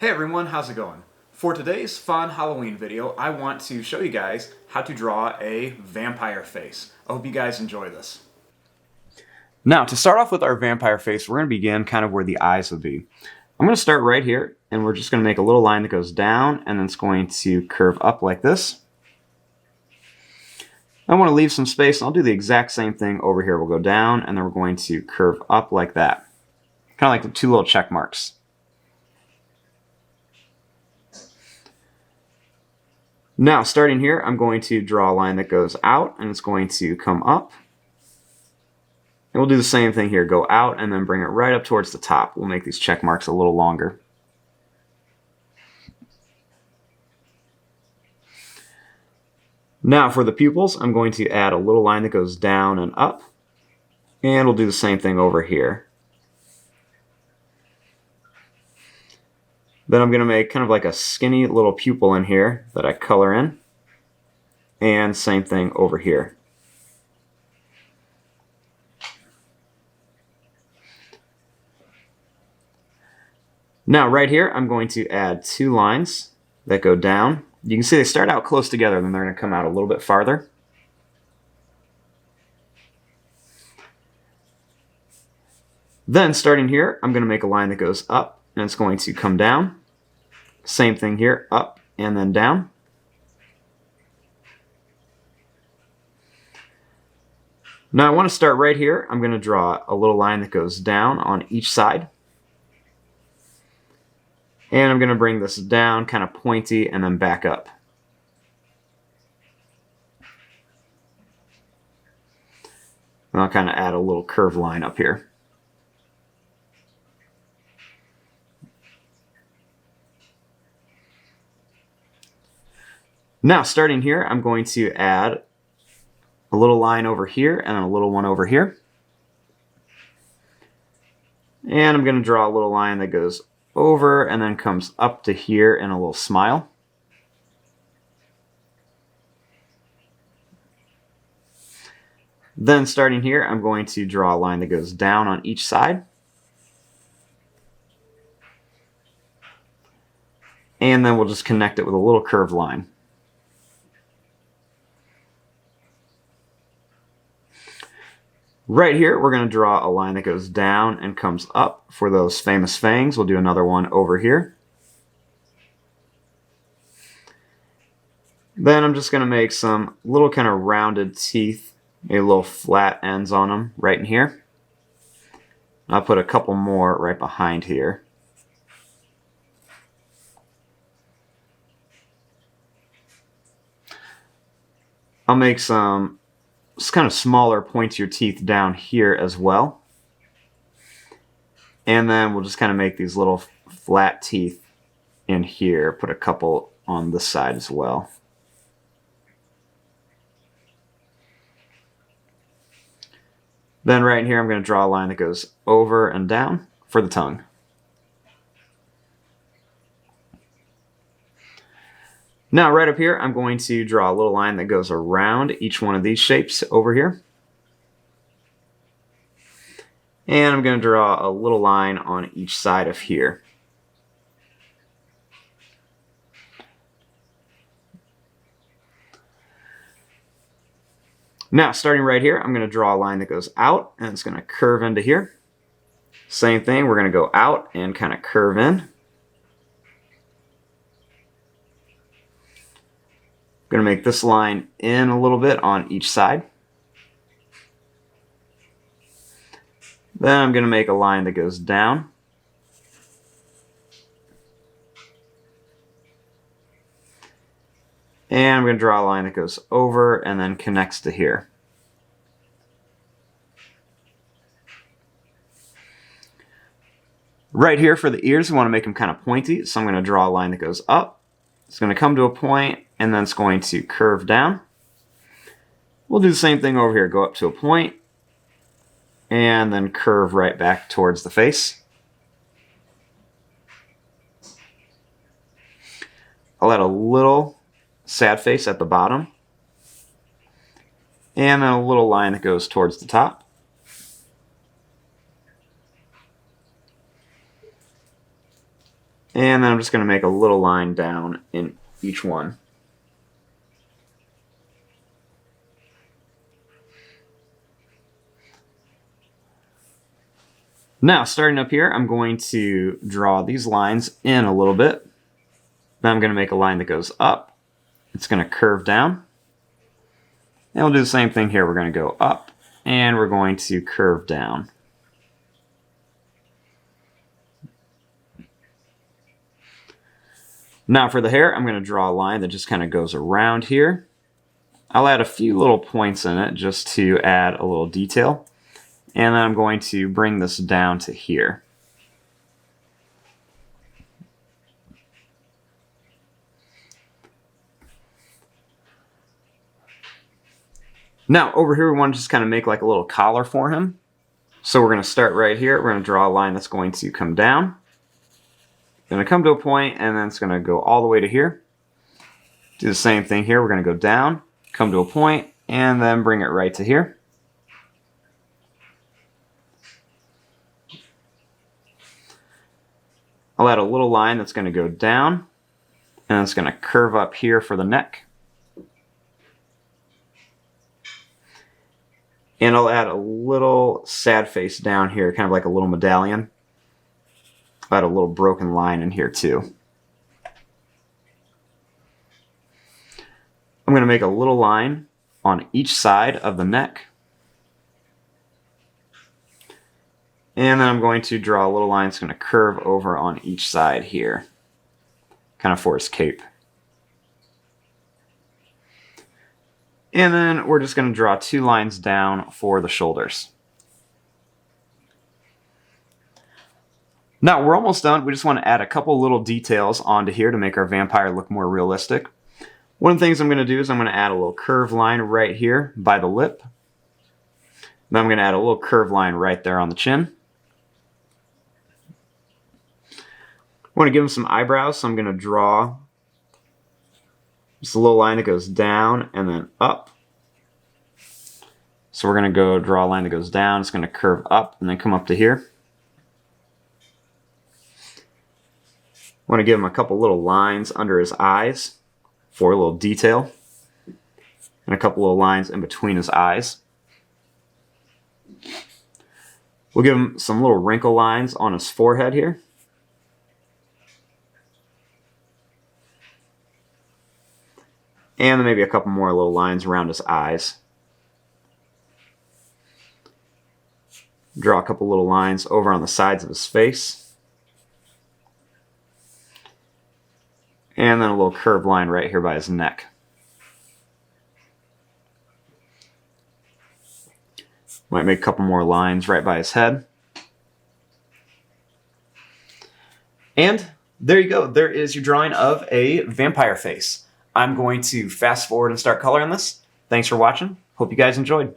Hey everyone, how's it going? For today's fun Halloween video, I want to show you guys how to draw a vampire face. I hope you guys enjoy this. Now, to start off with our vampire face, we're going to begin kind of where the eyes would be. I'm going to start right here, and we're just going to make a little line that goes down, and then it's going to curve up like this. I want to leave some space, and I'll do the exact same thing over here. We'll go down, and then we're going to curve up like that. Kind of like the two little check marks. Now, starting here, I'm going to draw a line that goes out, and it's going to come up. And we'll do the same thing here. Go out, and then bring it right up towards the top. We'll make these check marks a little longer. Now, for the pupils, I'm going to add a little line that goes down and up. And we'll do the same thing over here. Then I'm going to make kind of like a skinny little pupil in here that I color in. And same thing over here. Now right here, I'm going to add two lines that go down. You can see they start out close together, then they're going to come out a little bit farther. Then starting here, I'm going to make a line that goes up. And it's going to come down. Same thing here, up and then down. Now I want to start right here. I'm going to draw a little line that goes down on each side. And I'm going to bring this down, kind of pointy, and then back up. And I'll kind of add a little curved line up here. Now, starting here, I'm going to add a little line over here and a little one over here. And I'm going to draw a little line that goes over and then comes up to here in a little smile. Then starting here, I'm going to draw a line that goes down on each side. And then we'll just connect it with a little curved line. Right here, we're going to draw a line that goes down and comes up for those famous fangs. We'll do another one over here. Then I'm just going to make some little kind of rounded teeth, maybe little flat ends on them right in here. I'll put a couple more right behind here. I'll make some just kind of smaller, pointier teeth down here as well. And then we'll just kind of make these little flat teeth in here. Put a couple on this side as well. Then right in here, I'm going to draw a line that goes over and down for the tongue. Now, right up here, I'm going to draw a little line that goes around each one of these shapes over here. And I'm going to draw a little line on each side of here. Now, starting right here, I'm going to draw a line that goes out, and it's going to curve into here. Same thing, we're going to go out and kind of curve in. I'm going to make this line in a little bit on each side. Then I'm going to make a line that goes down. And I'm going to draw a line that goes over and then connects to here. Right here for the ears, we want to make them kind of pointy, so I'm going to draw a line that goes up. It's going to come to a point, and then it's going to curve down. We'll do the same thing over here. Go up to a point, and then curve right back towards the face. I'll add a little sad face at the bottom, and then a little line that goes towards the top. And then I'm just going to make a little line down in each one. Now, starting up here, I'm going to draw these lines in a little bit. Then I'm going to make a line that goes up. It's going to curve down. And we'll do the same thing here. We're going to go up, and we're going to curve down. Now for the hair, I'm going to draw a line that just kind of goes around here. I'll add a few little points in it just to add a little detail. And then I'm going to bring this down to here. Now over here we want to just kind of make like a little collar for him. So we're going to start right here. We're going to draw a line that's going to come down. Going to come to a point, and then it's going to go all the way to here. Do the same thing here. We're going to go down, come to a point, and then bring it right to here. I'll add a little line that's going to go down, and it's going to curve up here for the neck. And I'll add a little sad face down here, kind of like a little medallion. I'll add a little broken line in here too. I'm going to make a little line on each side of the neck. And then I'm going to draw a little line that's going to curve over on each side here, kind of for his cape. And then we're just going to draw 2 lines down for the shoulders. Now we're almost done. We just want to add a couple little details onto here to make our vampire look more realistic. One of the things I'm going to do is I'm going to add a little curved line right here by the lip. Then I'm going to add a little curved line right there on the chin. I want to give him some eyebrows, so I'm going to draw just a little line that goes down and then up. So we're going to go draw a line that goes down. It's going to curve up and then come up to here. I want to give him a couple little lines under his eyes for a little detail. And a couple little lines in between his eyes. We'll give him some little wrinkle lines on his forehead here. And then maybe a couple more little lines around his eyes. Draw a couple little lines over on the sides of his face. And then a little curved line right here by his neck. Might make a couple more lines right by his head. And there you go. There is your drawing of a vampire face. I'm going to fast forward and start coloring this. Thanks for watching. Hope you guys enjoyed.